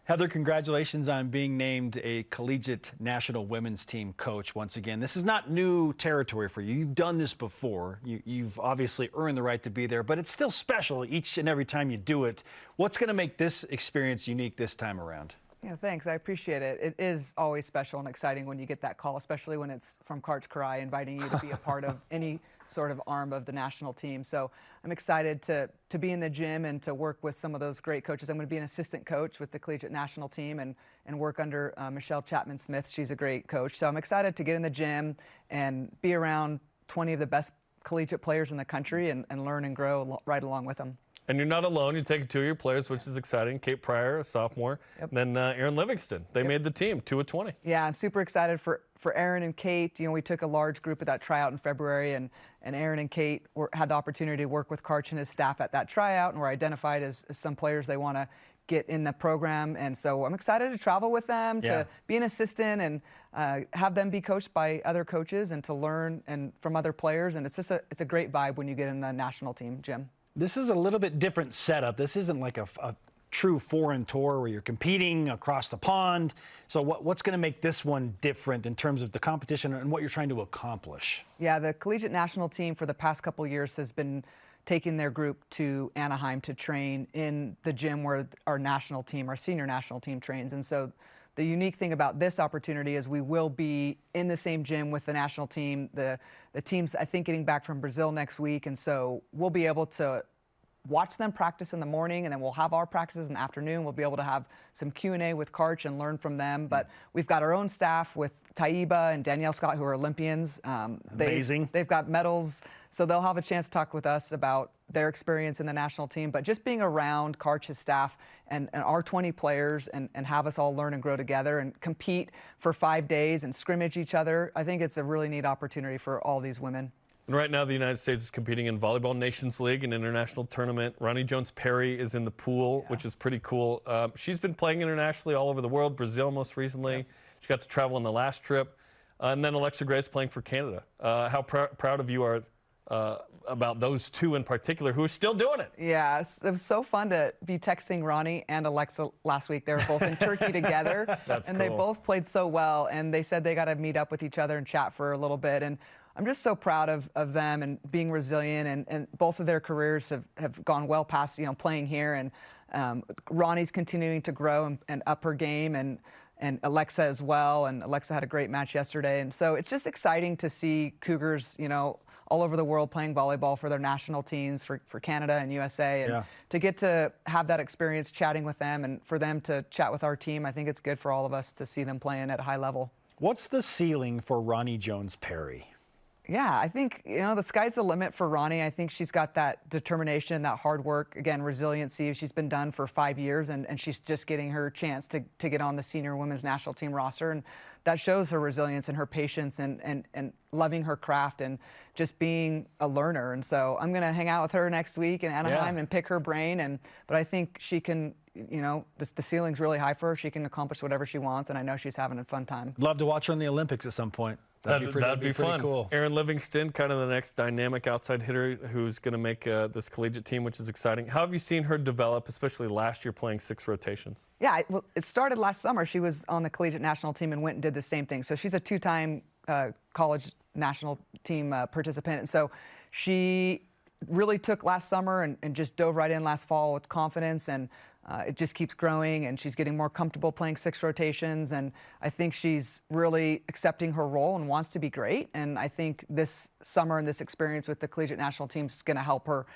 Heather, congratulations on being named a collegiate national women's team coach once again. This is not new territory for you. You've done this before. You've obviously earned the right to be there, but it's still special each and every time you do it. What's going to make this experience unique this time around? Yeah, thanks. I appreciate it. It is always special and exciting when you get that call, especially when it's from Coach Karai inviting you to be a part of any sort of arm of the national team. So I'm excited to be in the gym and to work with some of those great coaches. I'm going to be an assistant coach with the collegiate national team and work under Michelle Chapman-Smith. She's a great coach. So I'm excited to get in the gym and be around 20 of the best collegiate players in the country and learn and grow right along with them. And you're not alone. You take two of your players, which is exciting. Kate Pryor, a sophomore, and then Erin Livingston. They made the team, 2 of 20. Yeah, I'm super excited for Erin and Kate. You know, we took a large group at that tryout in February, and Erin and Kate had the opportunity to work with Karch and his staff at that tryout, and were identified as some players they want to get in the program. And so I'm excited to travel with them, to be an assistant, and have them be coached by other coaches and to learn from other players. And it's just it's a great vibe when you get in the national team, Jim. This is a little bit different setup. This isn't like a true foreign tour where you're competing across the pond. So what's going to make this one different in terms of the competition and what you're trying to accomplish? Yeah, the collegiate national team for the past couple of years has been taking their group to Anaheim to train in the gym where our national team, our senior national team trains. And so the unique thing about this opportunity is we will be in the same gym with the national team. The team's, I think, getting back from Brazil next week, and so we'll be able to watch them practice in the morning, and then we'll have our practices in the afternoon. We'll be able to have some Q&A with Karch and learn from them. But we've got our own staff with Taiba and Danielle Scott, who are Olympians. Amazing. They've got medals, so they'll have a chance to talk with us about their experience in the national team. But just being around Karch's staff and our 20 players and have us all learn and grow together and compete for 5 days and scrimmage each other, I think it's a really neat opportunity for all these women. And right now, the United States is competing in Volleyball Nations League, an international tournament. Ronnie Jones-Perry is in the pool, which is pretty cool. She's been playing internationally all over the world, Brazil most recently. She got to travel on the last trip. And then Alexa Grace playing for Canada. How proud of you are about those two in particular who are still doing it? Yeah, it was so fun to be texting Ronnie and Alexa last week. They were both in Turkey together. That's and cool. They both played so well, and they said they got to meet up with each other and chat for a little bit. And I'm just so proud of them and being resilient, and both of their careers have gone well past, playing here. And Ronnie's continuing to grow and up her game, and Alexa as well. And Alexa had a great match yesterday. And so it's just exciting to see Cougars, all over the world playing volleyball for their national teams, for Canada and USA. And to get to have that experience chatting with them and for them to chat with our team, I think it's good for all of us to see them playing at a high level. What's the ceiling for Ronnie Jones-Perry? Yeah, I think, the sky's the limit for Ronnie. I think she's got that determination, that hard work, again, resiliency. She's been done for 5 years, and she's just getting her chance to get on the senior women's national team roster. And that shows her resilience and her patience and loving her craft and just being a learner. And so I'm going to hang out with her next week in Anaheim and pick her brain. But I think she can, the ceiling's really high for her. She can accomplish whatever she wants, and I know she's having a fun time. Love to watch her in the Olympics at some point. That'd be fun. Cool. Erin Livingston, kind of the next dynamic outside hitter who's going to make this collegiate team, which is exciting. How have you seen her develop, especially last year playing 6 rotations? Yeah, well, it started last summer. She was on the collegiate national team and went and did the same thing. So she's a 2-time college national team participant. And so she really took last summer and just dove right in last fall with confidence, and it just keeps growing, and she's getting more comfortable playing 6 rotations, and I think she's really accepting her role and wants to be great. And I think this summer and this experience with the collegiate national team is going to help her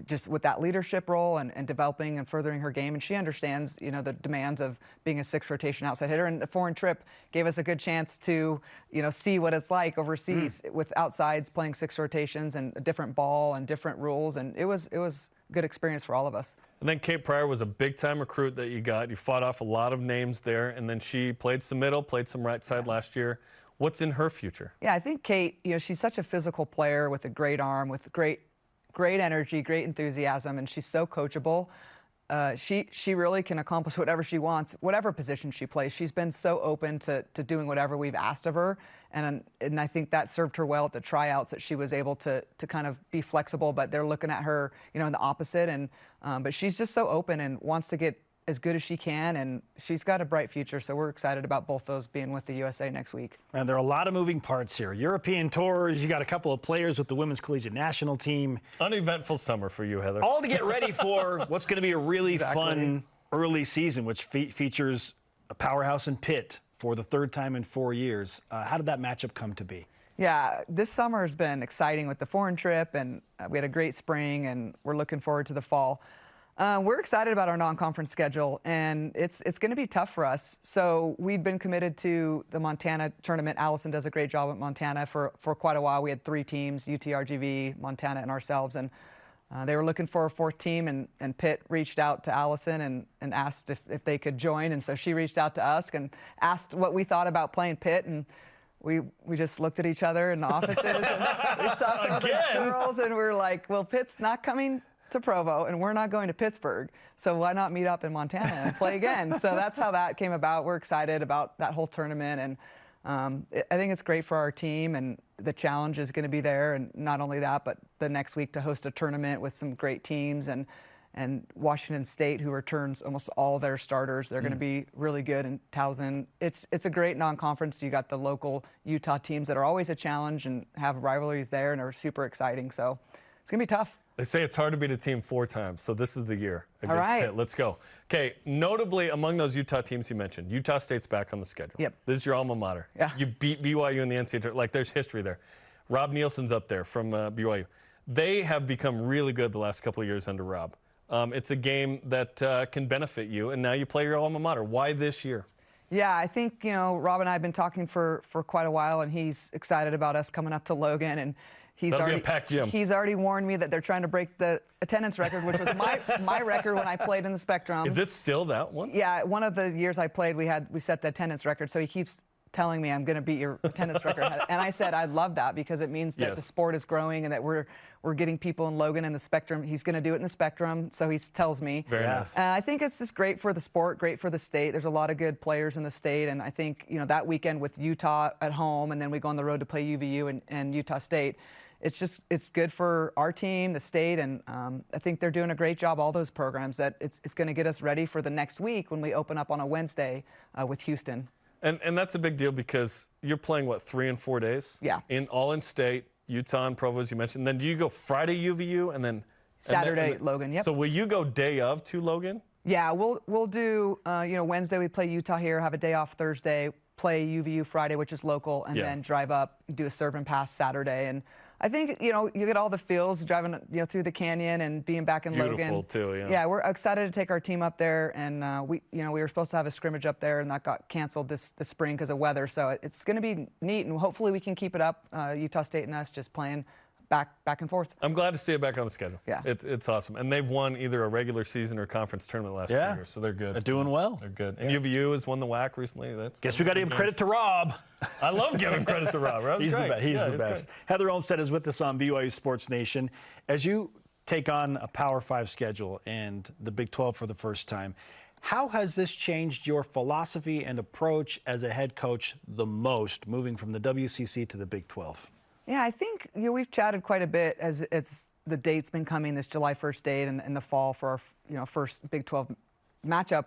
just with that leadership role and developing and furthering her game. And she understands, the demands of being a 6 rotation outside hitter. And the foreign trip gave us a good chance to, see what it's like overseas with outsides playing 6 rotations and a different ball and different rules. And it was a good experience for all of us. And then Kate Pryor was a big-time recruit that you got. You fought off a lot of names there, and then she played some middle, played some right side last year. What's in her future? Yeah, I think Kate, she's such a physical player with a great arm, with great energy, great enthusiasm, and she's so coachable. She really can accomplish whatever she wants, whatever position she plays. She's been so open to doing whatever we've asked of her, and I think that served her well at the tryouts, that she was able to kind of be flexible. But they're looking at her, in the opposite, and but she's just so open and wants to get as good as she can, and she's got a bright future. So we're excited about both those being with the USA next week. And there are a lot of moving parts here. European tours, you got a couple of players with the women's collegiate national team. Uneventful summer for you, Heather. All to get ready for what's going to be a really fun early season, which features a powerhouse in Pitt for the third time in 4 years. How did that matchup come to be? Yeah, this summer has been exciting with the foreign trip, and we had a great spring, and we're looking forward to the fall. We're excited about our non-conference schedule, and it's going to be tough for us. So we've been committed to the Montana tournament. Allison does a great job at Montana for quite a while. We had 3 teams, UT, RGV, Montana, and ourselves, and they were looking for a 4th team, and Pitt reached out to Allison and asked if they could join, and so she reached out to us and asked what we thought about playing Pitt, and we just looked at each other in the offices, and we saw some of the girls, and we were like, well, Pitt's not coming to Provo, and we're not going to Pittsburgh, so why not meet up in Montana and play again? So that's how that came about. We're excited about that whole tournament, and I think it's great for our team, and the challenge is going to be there, and not only that, but the next week to host a tournament with some great teams, and Washington State, who returns almost all their starters. They're going to be really good, and Towson. It's a great non-conference. You got the local Utah teams that are always a challenge and have rivalries there and are super exciting. So it's going to be tough. They say it's hard to beat a team 4 times, so this is the year against All right. Pitt. Let's go. Okay, notably among those Utah teams you mentioned, Utah State's back on the schedule. Yep. This is your alma mater. Yeah. You beat BYU in the NCAA tournament. Like, there's history there. Rob Nielsen's up there from BYU. They have become really good the last couple of years under Rob. It's a game that can benefit you, and now you play your alma mater. Why this year? Yeah, I think, Rob and I have been talking for quite a while, and he's excited about us coming up to Logan, and That'll be a packed gym. He's already warned me that they're trying to break the attendance record, which was my record when I played in the Spectrum. Is it still that one? Yeah, one of the years I played, we set the attendance record, so he keeps telling me I'm going to beat your attendance record. And I said, I love that because it means that the sport is growing and that we're getting people in Logan in the Spectrum. He's going to do it in the Spectrum, so he tells me. Very nice. I think it's just great for the sport, great for the state. There's a lot of good players in the state, and I think, that weekend with Utah at home, and then we go on the road to play UVU and Utah State, it's good for our team, the state, and I think they're doing a great job, all those programs, that it's going to get us ready for the next week when we open up on a Wednesday with Houston. And that's a big deal because you're playing, 3 and 4 days? Yeah. All in state, Utah and Provo, as you mentioned. Then do you go Friday UVU and then Saturday Logan? Yep. So will you go day of to Logan? Yeah, we'll do Wednesday we play Utah here, have a day off Thursday, play UVU Friday, which is local, and then drive up, do a serve and pass Saturday. And I think you get all the feels driving through the canyon and being back in Logan. Beautiful too, yeah. Yeah, we're excited to take our team up there, and we were supposed to have a scrimmage up there, and that got canceled this spring because of weather. So it's going to be neat, and hopefully we can keep it up. Utah State and us just playing back and forth. I'm glad to see it back on the schedule. Yeah, it's awesome, and they've won either a regular season or conference tournament last year, so they're good. They're doing well. They're good. And UVU has won the WAC recently. Guess we got to give credit to Rob. I love giving credit to Rob. He's great. He's the best. Great. Heather Olmstead is with us on BYU Sports Nation. As you take on a Power 5 schedule and the Big 12 for the first time, how has this changed your philosophy and approach as a head coach the most, moving from the WCC to the Big 12? Yeah, I think we've chatted quite a bit as the date's been coming, this July 1st date in the fall for our first Big 12 matchup.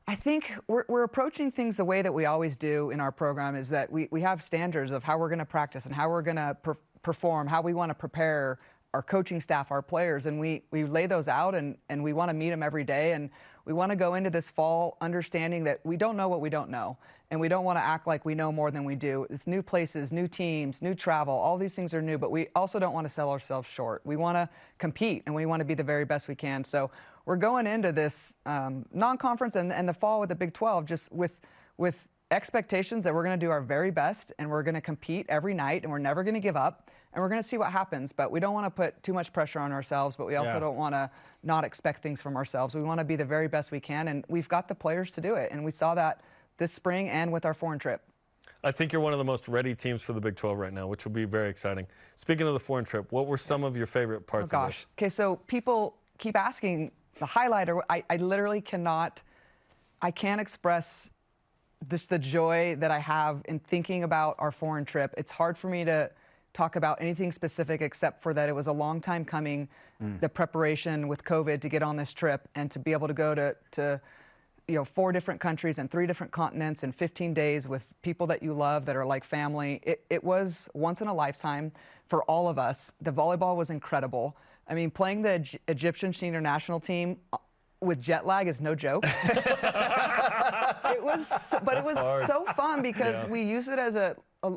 I think we're approaching things the way that we always do in our program, is that we have standards of how we're going to practice and how we're going to perform, how we want to prepare our coaching staff, our players, and we lay those out, and we want to meet them every day, and we want to go into this fall understanding that we don't know what we don't know, and we don't want to act like we know more than we do. It's new places, new teams, new travel, all these things are new, but we also don't want to sell ourselves short. We want to compete, and we want to be the very best we can. So we're going into this non-conference and the fall with the Big 12 just with expectations that we're going to do our very best, and we're going to compete every night, and we're never going to give up, and we're going to see what happens. But we don't want to put too much pressure on ourselves, but we also don't want to not expect things from ourselves. We want to be the very best we can, and we've got the players to do it, and we saw that this spring and with our foreign trip. I think you're one of the most ready teams for the Big 12 right now, which will be very exciting. Speaking of the foreign trip, what were some of your favorite parts of this? Okay, so people keep asking the highlighter. I literally can't express the joy that I have in thinking about our foreign trip. It's hard for me to talk about anything specific except for that it was a long time coming, the preparation with COVID to get on this trip and to be able to go to 4 different countries and 3 different continents in 15 days with people that you love that are like family. It was once in a lifetime for all of us. The volleyball was incredible. I mean, playing the Egyptian senior national team with jet lag is no joke. It was hard. So fun because we used it as an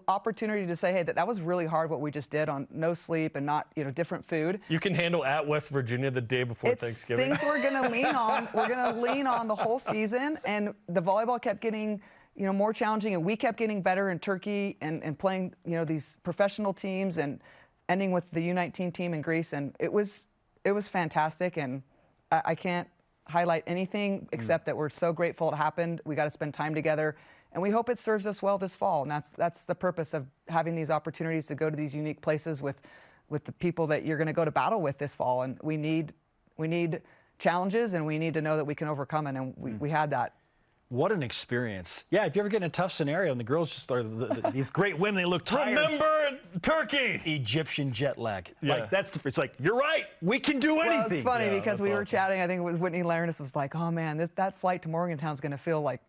opportunity to say, hey, that was really hard what we just did on no sleep and not, different food. You can handle at West Virginia the day before Thanksgiving. Things we're going to lean on. We're going to lean on the whole season, and the volleyball kept getting, more challenging, and we kept getting better in Turkey and playing, these professional teams and ending with the U19 team in Greece, and it was fantastic, and I can't highlight anything except that we're so grateful it happened. We got to spend time together, and we hope it serves us well this fall. And that's the purpose of having these opportunities to go to these unique places with the people that you're going to go to battle with this fall. And we need challenges, and we need to know that we can overcome it, and we had that. What an experience. Yeah, if you ever get in a tough scenario and the girls just are these great women, they look tired. Remember Turkey! Egyptian jet lag. Yeah. Like, it's like, you're right, we can do anything. Well, it's funny because we were chatting, I think it was Whitney Larness was like, oh man, that flight to Morgantown's going to feel like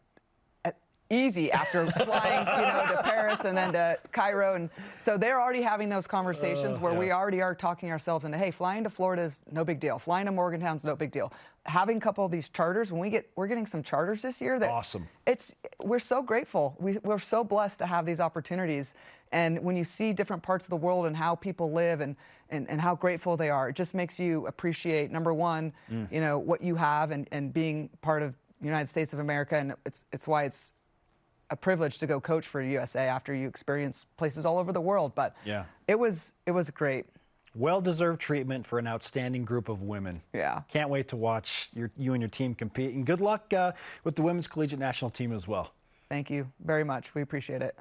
easy after flying, to Paris and then to Cairo. And so they're already having those conversations where we already are talking ourselves into, hey, flying to Florida is no big deal. Flying to Morgantown's no big deal. Having a couple of these charters, we're getting some charters this year. Awesome. We're so grateful. We're so blessed to have these opportunities. And when you see different parts of the world and how people live and how grateful they are, it just makes you appreciate, number one, what you have and being part of the United States of America. And it's why it's a privilege to go coach for USA after you experience places all over the world. But it was great. Well-deserved treatment for an outstanding group of women. Yeah. Can't wait to watch you and your team compete. And good luck with the women's collegiate national team as well. Thank you very much. We appreciate it.